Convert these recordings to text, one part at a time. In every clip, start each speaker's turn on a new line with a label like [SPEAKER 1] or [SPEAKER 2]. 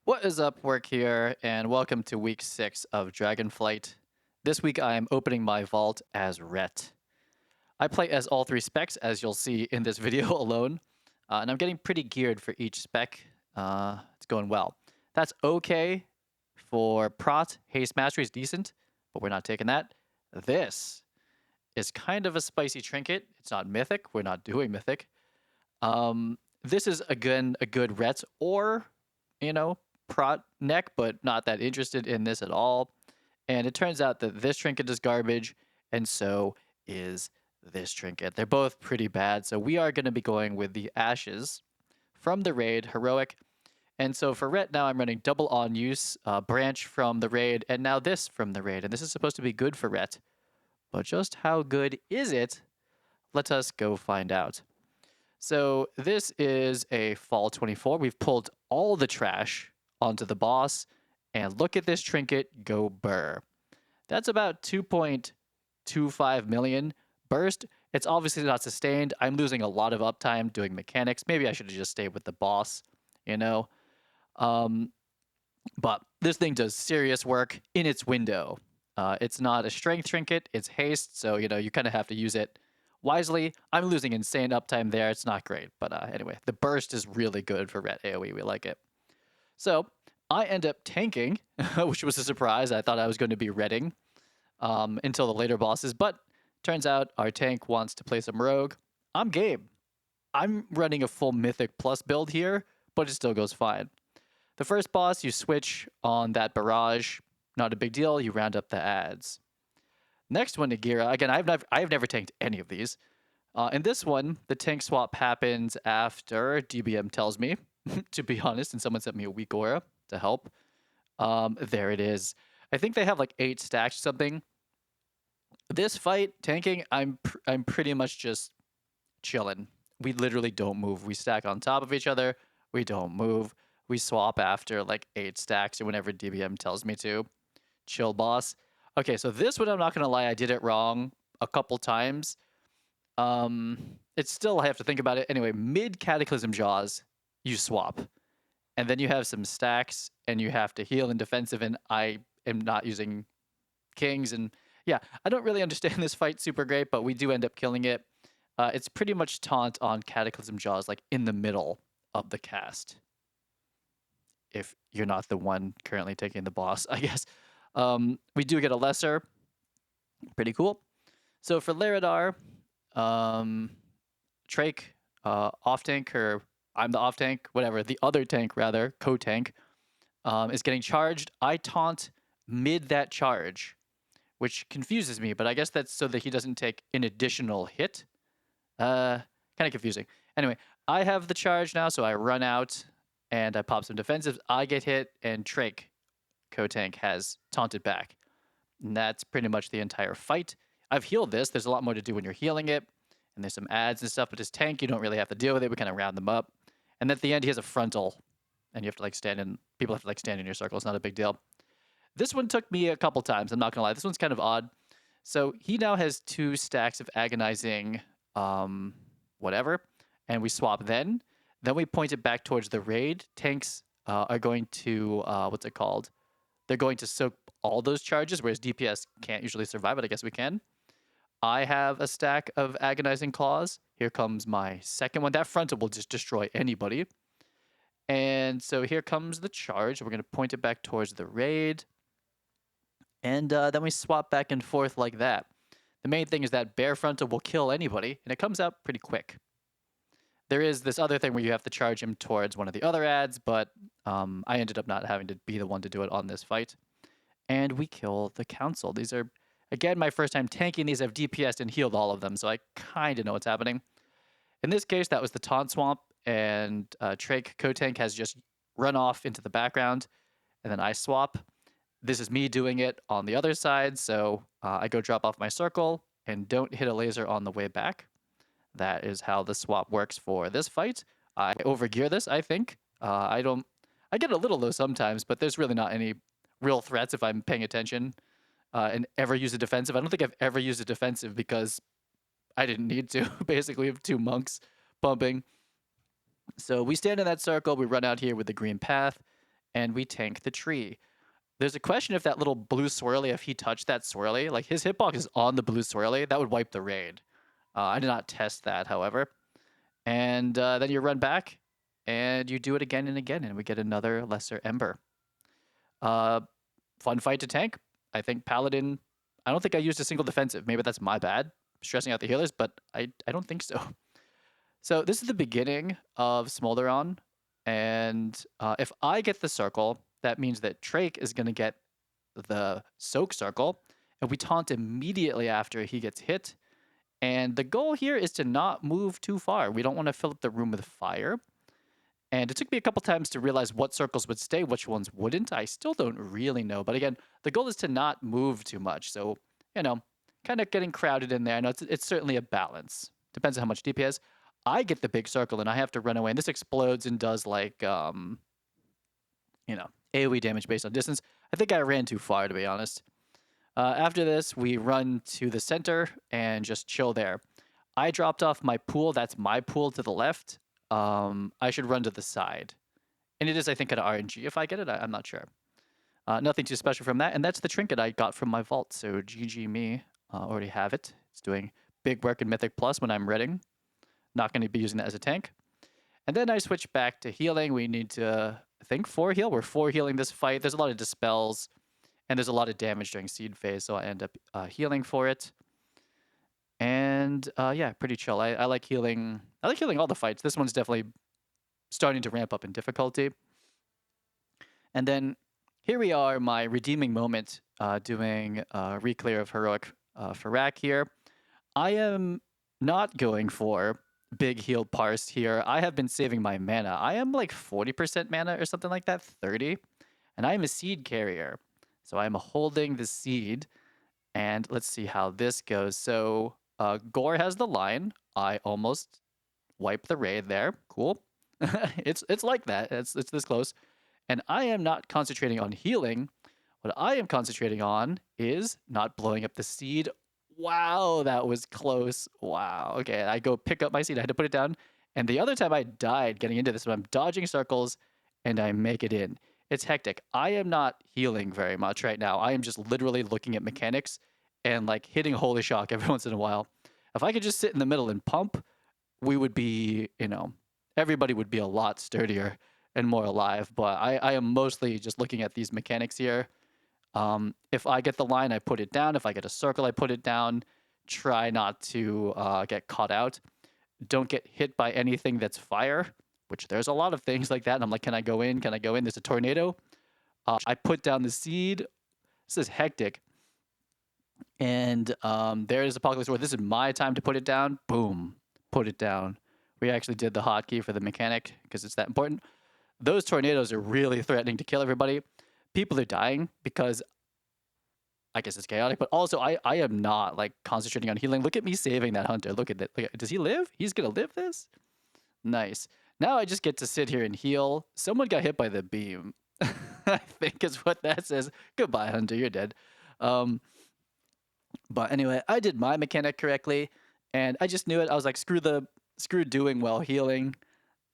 [SPEAKER 1] What is up, Work here, and welcome to week 6 of Dragonflight. This week I am opening my vault as Ret. I play as all 3 specs, as you'll see in this video alone, and I'm getting pretty geared for each spec. It's going well. That's okay for Prot. Haste Mastery is decent, but we're not taking that. This is kind of a spicy trinket. It's not mythic. We're not doing mythic. This is, again, a good Ret or, you know, Prot neck, but not that interested in this at all. And it turns out that this trinket is garbage, and so is this trinket. They're both pretty bad, so we are going to be going with the Ashes from the raid, Heroic. And so for Ret now, I'm running double on use, Branch from the raid, and now this from the raid. And this is supposed to be good for Ret. But just how good is it? Let us go find out. So this is a fall 24. We've pulled all the trash onto the boss, and look at this trinket go burr. That's about 2.25 million burst. It's obviously not sustained. I'm losing a lot of uptime doing mechanics. Maybe I should have just stayed with the boss, you know? But this thing does serious work in its window. It's not a strength trinket, it's haste, so, you kind of have to use it wisely. I'm losing insane uptime there. It's not great. But anyway, the burst is really good for Ret AoE. We like it. So I end up tanking, which was a surprise. I thought I was going to be redding until the later bosses. But turns out our tank wants to play some rogue. I'm Gabe. I'm running a full Mythic Plus build here, but it still goes fine. The first boss, you switch on that barrage. Not a big deal. You round up the ads. Next one, Nagira. Again, I've never tanked any of these. In this one, the tank swap happens after DBM tells me, to be honest, and someone sent me a weak aura to help. There it is. I think they have like 8 stacks or something. This fight, tanking, I'm pretty much just chilling. We literally don't move. We stack on top of each other. We don't move. We swap after like 8 stacks or whenever DBM tells me to. Chill, boss. Okay, so this one, I'm not gonna lie, I did it wrong a couple times. It's still, I have to think about it. Anyway, mid Cataclysm Jaws, you swap. And then you have some stacks, and you have to heal in defensive, and I am not using kings. And yeah, I don't really understand this fight super great, but we do end up killing it. It's pretty much taunt on Cataclysm Jaws, like in the middle of the cast. If you're not the one currently taking the boss, I guess. We do get a lesser. Pretty cool. So for Laradar, Trake, off tank, or I'm the off tank, whatever, the other tank rather, co-tank, is getting charged. I taunt mid that charge, which confuses me, but I guess that's so that he doesn't take an additional hit. Kind of confusing. Anyway, I have the charge now, so I run out and I pop some defensives. I get hit, and Trake, co-tank, has taunted back. And that's pretty much the entire fight. I've healed this. There's a lot more to do when you're healing it. And there's some ads and stuff, but his tank, you don't really have to deal with it. We kind of round them up. And at the end, he has a frontal. And you have to like stand in, people have to like stand in your circle. It's not a big deal. This one took me a couple times. I'm not going to lie. This one's kind of odd. So he now has 2 stacks of agonizing whatever. And we swap then. Then we point it back towards the raid. Tanks are going to, what's it called? They're going to soak all those charges, whereas DPS can't usually survive it. I guess we can. I have a stack of Agonizing Claws. Here comes my second one. That frontal will just destroy anybody. And so here comes the charge. We're going to point it back towards the raid. And then we swap back and forth like that. The main thing is that bare frontal will kill anybody, and it comes out pretty quick. There is this other thing where you have to charge him towards one of the other ads, but I ended up not having to be the one to do it on this fight. And we kill the council. These are, again, my first time tanking these. I've DPS'd and healed all of them, so I kind of know what's happening. In this case, that was the taunt swamp, and Trake co-tank has just run off into the background, and then I swap. This is me doing it on the other side, so I go drop off my circle and don't hit a laser on the way back. That is how the swap works for this fight. I overgear this, I think. I get a little low sometimes, but there's really not any real threats if I'm paying attention and ever use a defensive. I don't think I've ever used a defensive because I didn't need to. Basically, we have 2 monks pumping. So we stand in that circle. We run out here with the green path, and we tank the tree. There's a question if that little blue swirly, if he touched that swirly, like his hitbox is on the blue swirly, that would wipe the raid. I did not test that, however. And then you run back and you do it again and again, and we get another lesser ember. Fun fight to tank. I think Paladin, I don't think I used a single defensive. Maybe that's my bad, stressing out the healers, but I don't think so. So this is the beginning of Smolderon, and if I get the circle, that means that Drake is going to get the soak circle, and we taunt immediately after he gets hit. And the goal here is to not move too far. We don't want to fill up the room with fire. And it took me a couple times to realize what circles would stay, which ones wouldn't. I still don't really know. But again, the goal is to not move too much. So, kind of getting crowded in there. I know it's certainly a balance. Depends on how much DPS. I get the big circle and I have to run away. And this explodes and does like, AoE damage based on distance. I think I ran too far, to be honest. After this, we run to the center and just chill there. I dropped off my pool. That's my pool to the left. I should run to the side. And it is, I think, an RNG if I get it. I'm not sure. Nothing too special from that. And that's the trinket I got from my vault. So GG me. Already have it. It's doing big work in Mythic Plus when I'm reading. Not going to be using that as a tank. And then I switch back to healing. We need to, I think, 4 heal. We're 4 healing this fight. There's a lot of dispels. And there's a lot of damage during seed phase. So I end up healing for it. And yeah, pretty chill. I like healing. I like healing all the fights. This one's definitely starting to ramp up in difficulty. And then here we are, my redeeming moment, doing Reclear of Heroic Farak here. I am not going for big heal parse here. I have been saving my mana. I am like 40% mana or something like that, 30. And I am a seed carrier. So I'm holding the seed. And let's see how this goes. So Gore has the line. I almost wiped the raid there. Cool. It's like that. It's this close. And I am not concentrating on healing. What I am concentrating on is not blowing up the seed. Wow, that was close. Wow. Okay, I go pick up my seed. I had to put it down. And the other time I died getting into this, but I'm dodging circles and I make it in. It's hectic. I am not healing very much right now. I am just literally looking at mechanics and like hitting Holy Shock every once in a while. If I could just sit in the middle and pump, we would be, everybody would be a lot sturdier and more alive. But I am mostly just looking at these mechanics here. If I get the line, I put it down. If I get a circle, I put it down. Try not to get caught out. Don't get hit by anything that's fire, which there's a lot of things like that. And I'm like, can I go in? Can I go in? There's a tornado. I put down the seed. This is hectic. And there's Apocalypse War. This is my time to put it down. Boom. Put it down. We actually did the hotkey for the mechanic because it's that important. Those tornadoes are really threatening to kill everybody. People are dying because I guess it's chaotic, but also I am not like concentrating on healing. Look at me saving that hunter. Look at that. Does he live? He's going to live this? Nice. Now I just get to sit here and heal. Someone got hit by the beam. I think is what that says. Goodbye, hunter. You're dead. But anyway, I did my mechanic correctly, and I just knew it. I was like, screw doing well healing.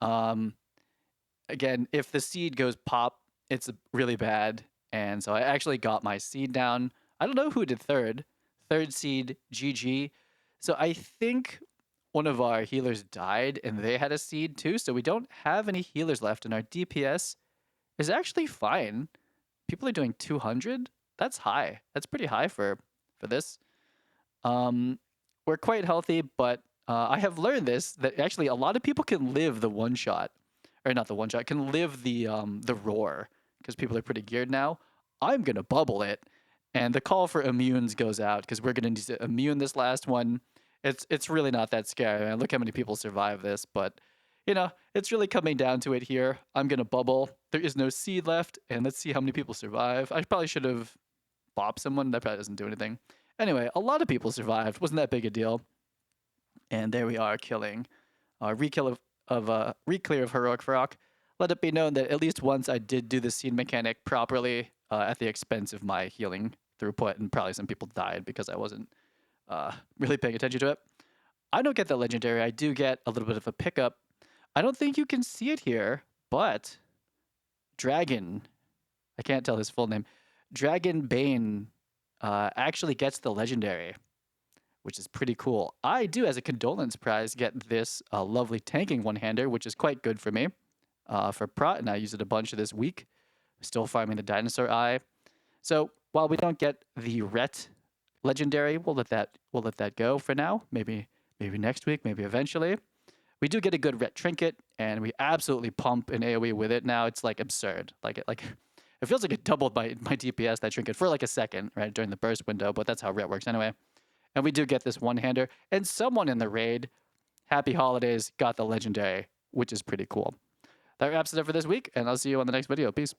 [SPEAKER 1] Again, if the seed goes pop, it's really bad. And so I actually got my seed down. I don't know who did third. Third seed, GG. So I think one of our healers died, and they had a seed too. So we don't have any healers left, and our DPS is actually fine. People are doing 200. That's high. That's pretty high for this. We're quite healthy, but I have learned this, that actually a lot of people can live the one shot, or not the one shot, can live the roar, because people are pretty geared now. I'm gonna bubble it, and the call for immunes goes out because we're gonna need to immune this last one. It's really not that scary, man. Look how many people survive this, but it's really coming down to it here. I'm gonna bubble. There is no seed left, and let's see how many people survive. I probably should have bopped someone. That probably doesn't do anything. Anyway, a lot of people survived. Wasn't that big a deal. And there we are, killing. Reclear of Heroic Farak. Let it be known that at least once I did do the seed mechanic properly at the expense of my healing throughput, and probably some people died because I wasn't really paying attention to it. I don't get the legendary. I do get a little bit of a pickup. I don't think you can see it here, but Dragon, I can't tell his full name. Dragon Bane actually gets the legendary, which is pretty cool. I do, as a condolence prize, get this lovely tanking one-hander, which is quite good for me for Prot, and I use it a bunch of this week. Still farming the dinosaur eye. So while we don't get the Ret legendary, we'll let that go for now. Maybe next week, maybe eventually. We do get a good Ret trinket, and we absolutely pump an AoE with it now. It's like absurd. It feels like it doubled my DPS, that trinket, for like a second, right, during the burst window, but that's how Ret works anyway. And we do get this one-hander, and someone in the raid, happy holidays, got the legendary, which is pretty cool. That wraps it up for this week, and I'll see you on the next video. Peace.